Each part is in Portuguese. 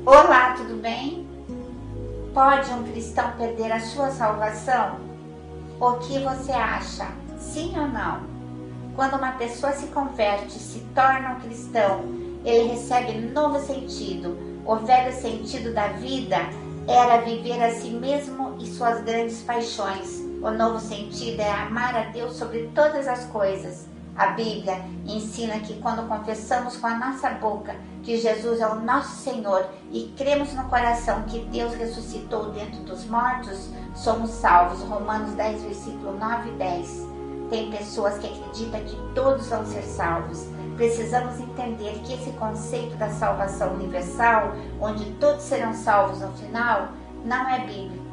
Olá, tudo bem? Pode um cristão perder a sua salvação? O que você acha? Sim ou não? Quando uma pessoa se converte, se torna um cristão, ele recebe novo sentido. O velho sentido da vida era viver a si mesmo e suas grandes paixões. O novo sentido é amar a Deus sobre todas as coisas. A Bíblia ensina que quando confessamos com a nossa boca que Jesus é o nosso Senhor e cremos no coração que Deus ressuscitou dentro dos mortos, somos salvos. Romanos 10, versículo 9 e 10. Tem pessoas que acreditam que todos vão ser salvos. Precisamos entender que esse conceito da salvação universal, onde todos serão salvos no final, não é bíblico.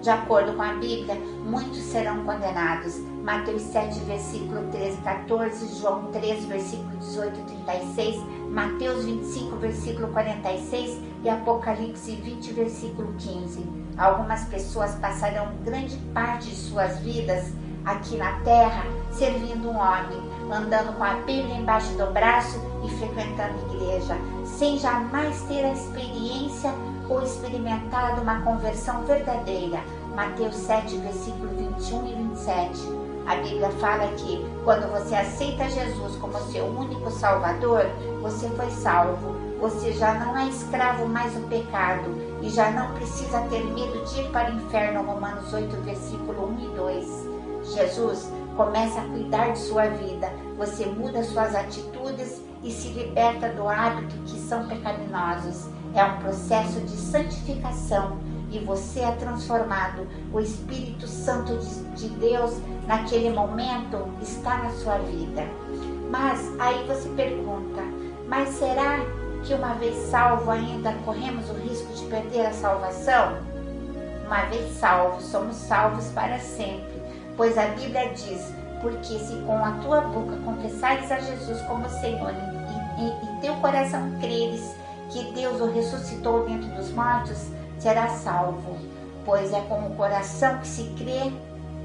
De acordo com a Bíblia, muitos serão condenados. Mateus 7, versículo 13 e 14, João 3, versículo 18 e 36, Mateus 25, versículo 46 e Apocalipse 20, versículo 15. Algumas pessoas passarão grande parte de suas vidas aqui na terra servindo um homem, andando com a Bíblia embaixo do braço e frequentando a igreja, sem jamais ter a experiência ou experimentado uma conversão verdadeira. Mateus 7, versículo 21 e 27. A Bíblia fala que quando você aceita Jesus como seu único Salvador, você foi salvo. Você já não é escravo mais do pecado e já não precisa ter medo de ir para o inferno. Romanos 8, versículo 1 e 2. Jesus começa a cuidar de sua vida. Você muda suas atitudes e se liberta do hábito que são pecaminosos. É um processo de santificação e você é transformado. O Espírito Santo de Deus naquele momento está na sua vida. Mas aí você pergunta, mas será que uma vez salvo ainda corremos o risco de perder a salvação? Uma vez salvos, somos salvos para sempre, pois a Bíblia diz, porque se com a tua boca confessares a Jesus como Senhor e teu coração creres que Deus o ressuscitou dentro dos mortos, será salvo, pois é com o coração que se crê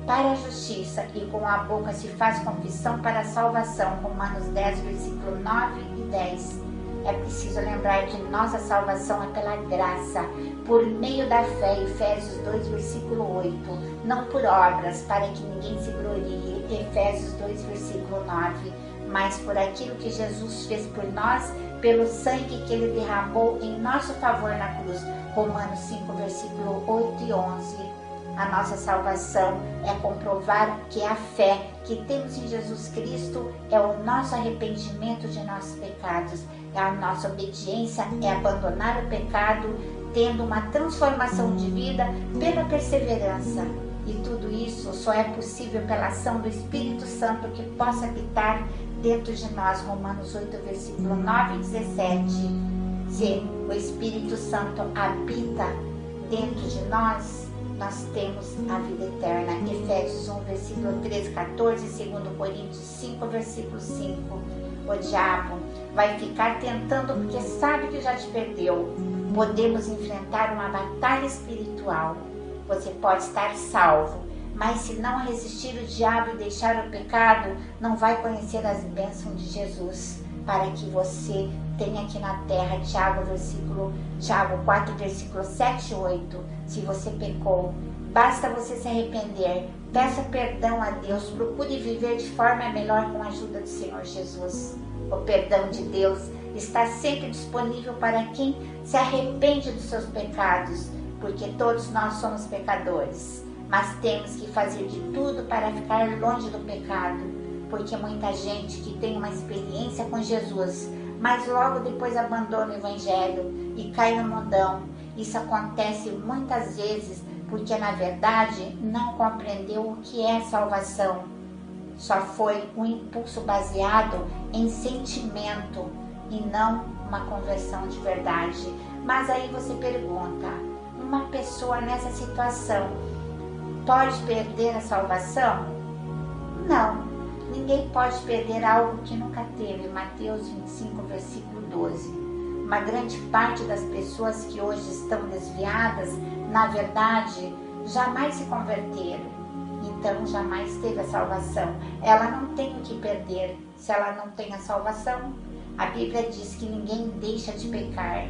para a justiça e com a boca se faz confissão para a salvação. Romanos 10, versículo 9 e 10. É preciso lembrar que nossa salvação é pela graça, por meio da fé, Efésios 2, versículo 8, não por obras, para que ninguém se glorie, Efésios 2, versículo 9, mas por aquilo que Jesus fez por nós, pelo sangue que ele derramou em nosso favor na cruz, Romanos 5, versículo 8 e 11. A nossa salvação é comprovar que a fé que temos em Jesus Cristo é o nosso arrependimento de nossos pecados, é a nossa obediência, é abandonar o pecado, tendo uma transformação de vida pela perseverança. E tudo isso só é possível pela ação do Espírito Santo que possa habitar dentro de nós. Romanos 8, versículo 9 e 17. Se o Espírito Santo habita dentro de nós, nós temos a vida eterna. Efésios 1, versículo 13, 14, 2 Coríntios 5, versículo 5. O diabo vai ficar tentando porque sabe que já te perdeu. Podemos enfrentar uma batalha espiritual. Você pode estar salvo, mas se não resistir o diabo e deixar o pecado, não vai conhecer as bênçãos de Jesus para que você tenha aqui na terra. Tiago 4, versículo 7 e 8. Se você pecou, basta você se arrepender, peça perdão a Deus, procure viver de forma melhor com a ajuda do Senhor Jesus. O perdão de Deus está sempre disponível para quem se arrepende dos seus pecados, porque todos nós somos pecadores, mas temos que fazer de tudo para ficar longe do pecado, porque muita gente que tem uma experiência com Jesus, mas logo depois abandona o Evangelho e cai no mundão. Isso acontece muitas vezes porque na verdade não compreendeu o que é salvação. Só foi um impulso baseado em sentimento e não uma conversão de verdade. Mas aí você pergunta, uma pessoa nessa situação pode perder a salvação? Não, ninguém pode perder algo que nunca teve. Mateus 25, versículo 12. Uma grande parte das pessoas que hoje estão desviadas, na verdade, jamais se converteram. Então jamais teve a salvação. Ela não tem o que perder se ela não tem a salvação. A Bíblia diz que ninguém deixa de pecar.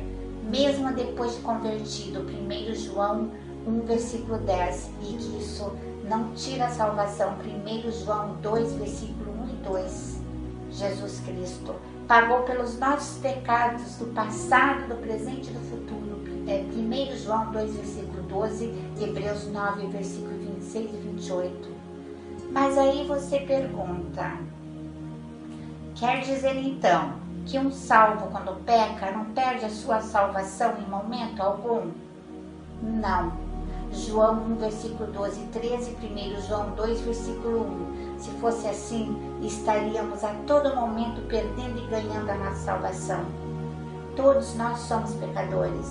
mesmo depois de convertido. 1 João 1, versículo 10. E que isso não tira a salvação. 1 João 2, versículo 1 e 2. Jesus Cristo pagou pelos nossos pecados do passado, do presente e do futuro. 1 João 2, versículo 12, Hebreus 9, versículo 26 e 28. Mas aí você pergunta, quer dizer então que um salvo quando peca não perde a sua salvação em momento algum? Não. João 1, versículo 12 e 13, 1 João 2, versículo 1. Se fosse assim, estaríamos a todo momento perdendo e ganhando a nossa salvação. Todos nós somos pecadores,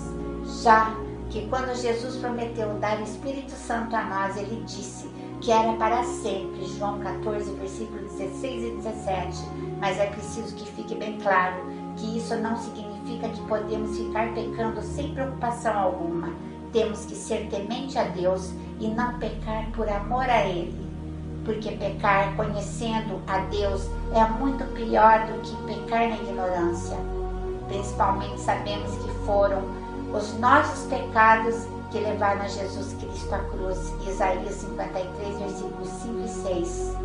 já que quando Jesus prometeu dar o Espírito Santo a nós, ele disse que era para sempre, João 14, versículo 16 e 17. Mas é preciso que fique bem claro que isso não significa que podemos ficar pecando sem preocupação alguma. Temos que ser temente a Deus e não pecar por amor a Ele. Porque pecar conhecendo a Deus é muito pior do que pecar na ignorância. Principalmente sabemos que foram os nossos pecados que levaram a Jesus Cristo à cruz. Isaías 53, versículos 5 e 6.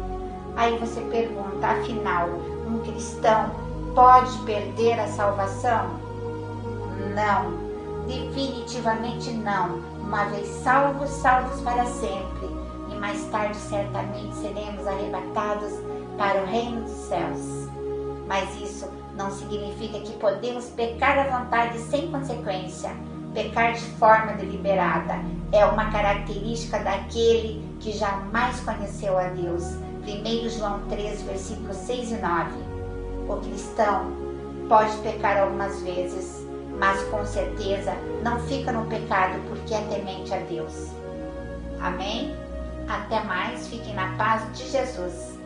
Aí você pergunta, afinal, um cristão pode perder a salvação? Não, definitivamente não. Uma vez salvos, salvos para sempre. E mais tarde certamente seremos arrebatados para o reino dos céus. Mas isso não significa que podemos pecar à vontade sem consequência. Pecar de forma deliberada é uma característica daquele que jamais conheceu a Deus. 1 João 3, versículos 6 e 9. O cristão pode pecar algumas vezes, mas com certeza não fica no pecado porque é temente a Deus. Amém? Até mais, fiquem na paz de Jesus.